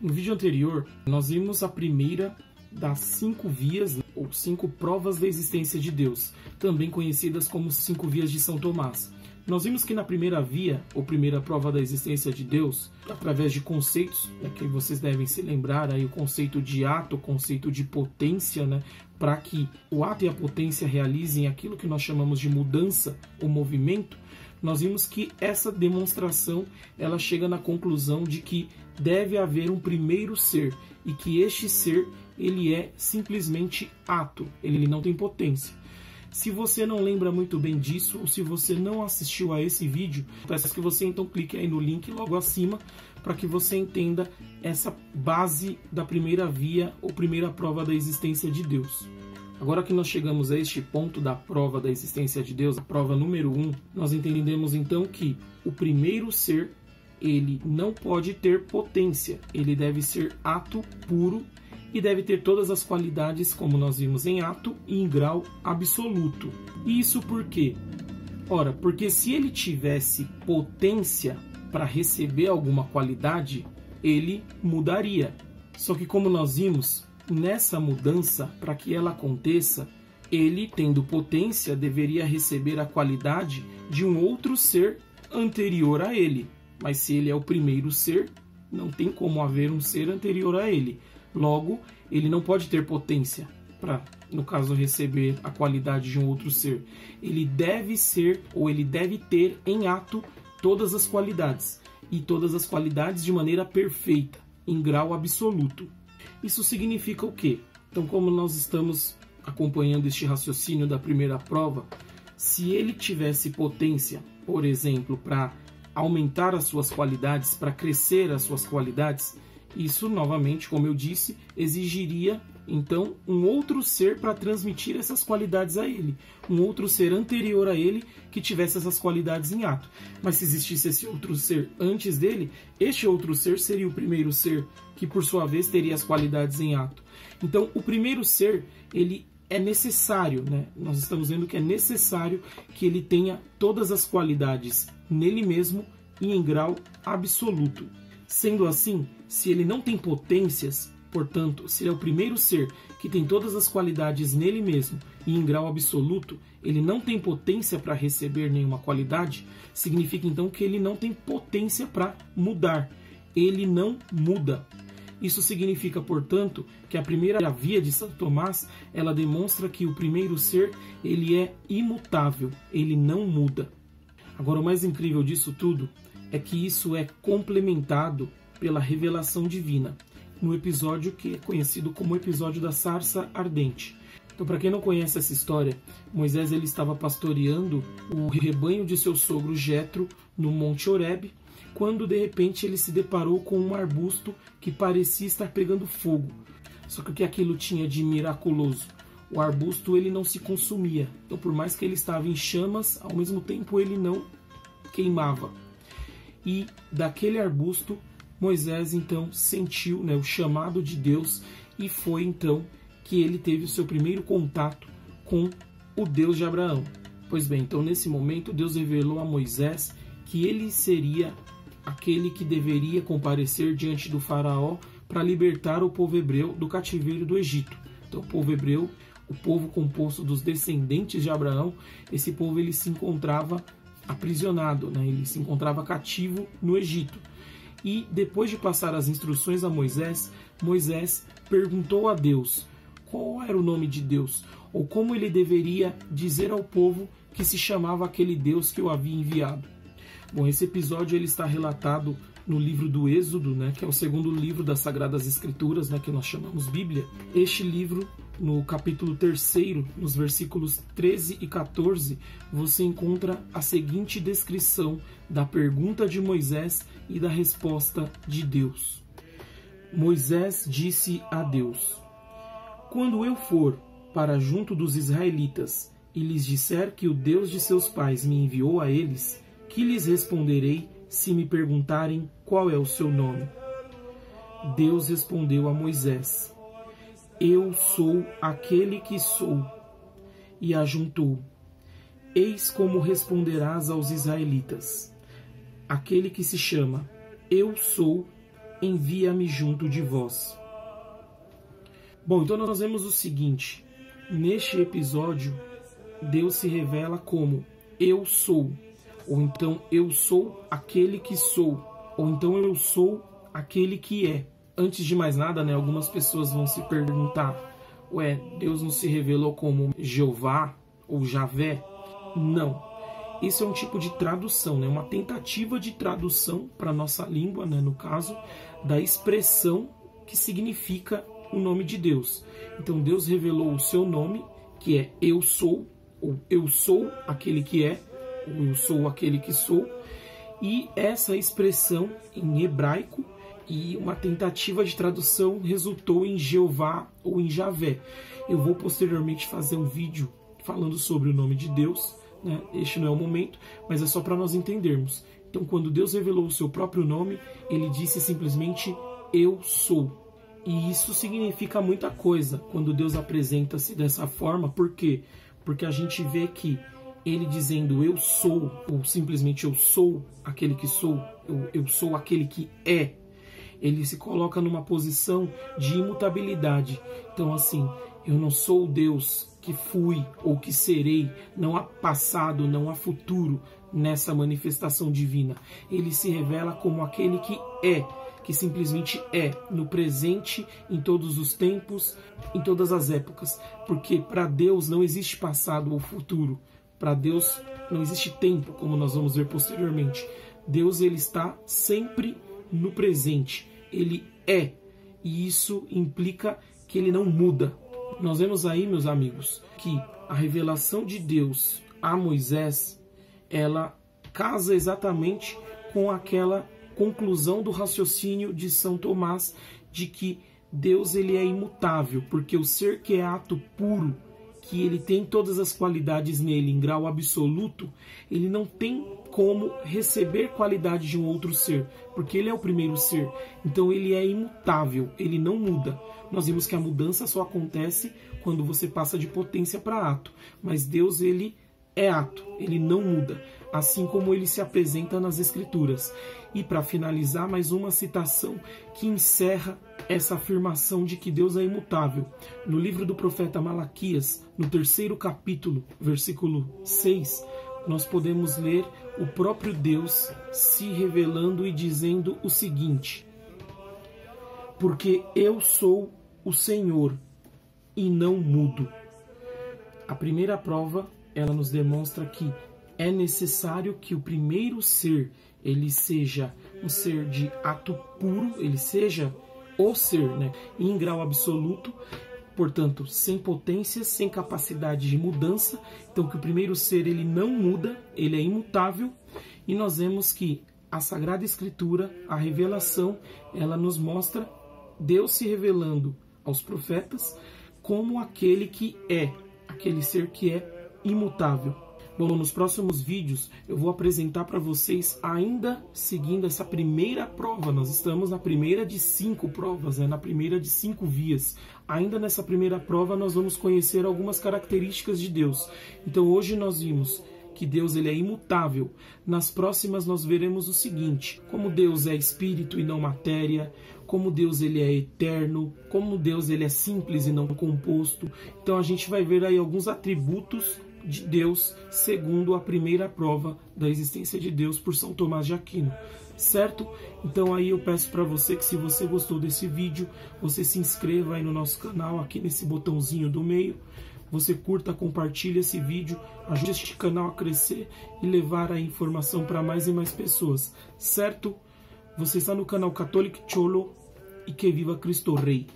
No vídeo anterior, nós vimos a primeira das 5 vias, ou 5 provas da existência de Deus, também conhecidas como 5 vias de São Tomás. Nós vimos que na primeira via, ou primeira prova da existência de Deus, através de conceitos, que vocês devem se lembrar, aí, o conceito de ato, o conceito de potência, para que o ato e a potência realizem aquilo que nós chamamos de mudança ou movimento, nós vimos que essa demonstração ela chega na conclusão de que deve haver um primeiro ser e que este ser ele é simplesmente ato, ele não tem potência. Se você não lembra muito bem disso, ou se você não assistiu a esse vídeo, peço que você então clique aí no link logo acima para que você entenda essa base da primeira via ou primeira prova da existência de Deus. Agora que nós chegamos a este ponto da prova da existência de Deus, a prova número 1, nós entendemos então que o primeiro ser, ele não pode ter potência, ele deve ser ato puro e deve ter todas as qualidades, como nós vimos em ato e em grau absoluto. E isso por quê? Ora, porque se ele tivesse potência para receber alguma qualidade, ele mudaria. Só que como nós vimos, nessa mudança, para que ela aconteça, ele, tendo potência, deveria receber a qualidade de um outro ser anterior a ele. Mas se ele é o primeiro ser, não tem como haver um ser anterior a ele. Logo, ele não pode ter potência para, no caso, receber a qualidade de um outro ser. Ele deve ser, ou ele deve ter em ato todas as qualidades. E todas as qualidades de maneira perfeita, em grau absoluto. Isso significa o quê? Então, como nós estamos acompanhando este raciocínio da primeira prova, se ele tivesse potência, por exemplo, para aumentar as suas qualidades, para crescer as suas qualidades, isso, novamente, como eu disse, exigiria, então, um outro ser para transmitir essas qualidades a ele. Um outro ser anterior a ele que tivesse essas qualidades em ato. Mas se existisse esse outro ser antes dele, este outro ser seria o primeiro ser, que por sua vez teria as qualidades em ato. Então, o primeiro ser, ele é necessário, Nós estamos vendo que é necessário que ele tenha todas as qualidades nele mesmo e em grau absoluto. Sendo assim, se ele não tem potências, portanto, se ele é o primeiro ser que tem todas as qualidades nele mesmo e em grau absoluto, ele não tem potência para receber nenhuma qualidade, significa então que ele não tem potência para mudar. Ele não muda. Isso significa, portanto, que a primeira via de São Tomás, ela demonstra que o primeiro ser, ele é imutável, ele não muda. Agora, o mais incrível disso tudo é que isso é complementado pela revelação divina, no episódio que é conhecido como o episódio da sarça ardente. Então, para quem não conhece essa história, Moisés ele estava pastoreando o rebanho de seu sogro Jetro no Monte Horebe, quando de repente ele se deparou com um arbusto que parecia estar pegando fogo. Só que o que aquilo tinha de miraculoso? O arbusto ele não se consumia. Então, por mais que ele estava em chamas, ao mesmo tempo ele não queimava. E daquele arbusto, Moisés então sentiu o chamado de Deus e foi então que ele teve o seu primeiro contato com o Deus de Abraão. Pois bem, então nesse momento Deus revelou a Moisés que ele seria aquele que deveria comparecer diante do faraó para libertar o povo hebreu do cativeiro do Egito. Então o povo hebreu, o povo composto dos descendentes de Abraão, esse povo ele se encontrava aprisionado, ele se encontrava cativo no Egito. E depois de passar as instruções a Moisés, Moisés perguntou a Deus qual era o nome de Deus, ou como ele deveria dizer ao povo que se chamava aquele Deus que o havia enviado. Bom, esse episódio ele está relatado no livro do Êxodo, que é o segundo livro das Sagradas Escrituras, que nós chamamos Bíblia. Este livro, no capítulo 3, nos versículos 13 e 14, você encontra a seguinte descrição da pergunta de Moisés e da resposta de Deus. Moisés disse a Deus: quando eu for para junto dos israelitas e lhes disser que o Deus de seus pais me enviou a eles, que lhes responderei se me perguntarem qual é o seu nome? Deus respondeu a Moisés: eu sou aquele que sou. E ajuntou: eis como responderás aos israelitas: aquele que se chama Eu Sou envia-me junto de vós. Bom, então nós vemos o seguinte: neste episódio, Deus se revela como eu sou, ou então eu sou aquele que sou, ou então eu sou aquele que é. Antes de mais nada, né, algumas pessoas vão se perguntar: ué, Deus não se revelou como Jeová ou Javé? Não. Isso é um tipo de tradução, né, uma tentativa de tradução para a nossa língua, né, no caso, da expressão que significa o nome de Deus. Então Deus revelou o seu nome, que é eu sou, ou eu sou aquele que é, ou eu sou aquele que sou. E essa expressão em hebraico e uma tentativa de tradução resultou em Jeová ou em Javé. Eu vou posteriormente fazer um vídeo falando sobre o nome de Deus, né? Este não é o momento, mas é só para nós entendermos. Então, quando Deus revelou o seu próprio nome, ele disse simplesmente eu sou. E isso significa muita coisa quando Deus apresenta-se dessa forma. Por quê? Porque a gente vê que ele dizendo eu sou, ou simplesmente eu sou aquele que sou, eu sou aquele que é, ele se coloca numa posição de imutabilidade. Então assim, eu não sou o Deus que fui ou que serei, não há passado, não há futuro nessa manifestação divina. Ele se revela como aquele que é, que simplesmente é, no presente, em todos os tempos, em todas as épocas. Porque para Deus não existe passado ou futuro. Para Deus não existe tempo, como nós vamos ver posteriormente. Deus, ele está sempre no presente. Ele é. E isso implica que ele não muda. Nós vemos aí, meus amigos, que a revelação de Deus a Moisés, ela casa exatamente com aquela conclusão do raciocínio de São Tomás de que Deus, ele é imutável, porque o ser que é ato puro, que ele tem todas as qualidades nele em grau absoluto, ele não tem como receber qualidade de um outro ser, porque ele é o primeiro ser. Então ele é imutável, ele não muda. Nós vimos que a mudança só acontece quando você passa de potência para ato, mas Deus, ele é ato, ele não muda, assim como ele se apresenta nas Escrituras. E para finalizar, mais uma citação que encerra essa afirmação de que Deus é imutável. No livro do profeta Malaquias, no 3º capítulo, versículo 6, nós podemos ler o próprio Deus se revelando e dizendo o seguinte: porque eu sou o Senhor e não mudo. A primeira prova, ela nos demonstra que é necessário que o primeiro ser, ele seja um ser de ato puro, ele seja o ser, né, em grau absoluto, portanto, sem potência, sem capacidade de mudança. Então, que o primeiro ser, ele não muda, ele é imutável. E nós vemos que a Sagrada Escritura, a revelação, ela nos mostra Deus se revelando aos profetas como aquele que é, aquele ser que é imutável. Bom, nos próximos vídeos eu vou apresentar para vocês, ainda seguindo essa primeira prova. Nós estamos na primeira de 5 provas, né? Na primeira de 5 vias. Ainda nessa primeira prova nós vamos conhecer algumas características de Deus. Então hoje nós vimos que Deus, ele é imutável. Nas próximas nós veremos o seguinte: como Deus é espírito e não matéria, como Deus, ele é eterno, como Deus, ele é simples e não composto. Então a gente vai ver aí alguns atributos de Deus segundo a primeira prova da existência de Deus por São Tomás de Aquino, certo? Então aí eu peço para você que, se você gostou desse vídeo, você se inscreva aí no nosso canal, aqui nesse botãozinho do meio, você curta, compartilha esse vídeo, ajude este canal a crescer e levar a informação para mais e mais pessoas, certo? Você está no canal Catholic Cholo e que viva Cristo Rei!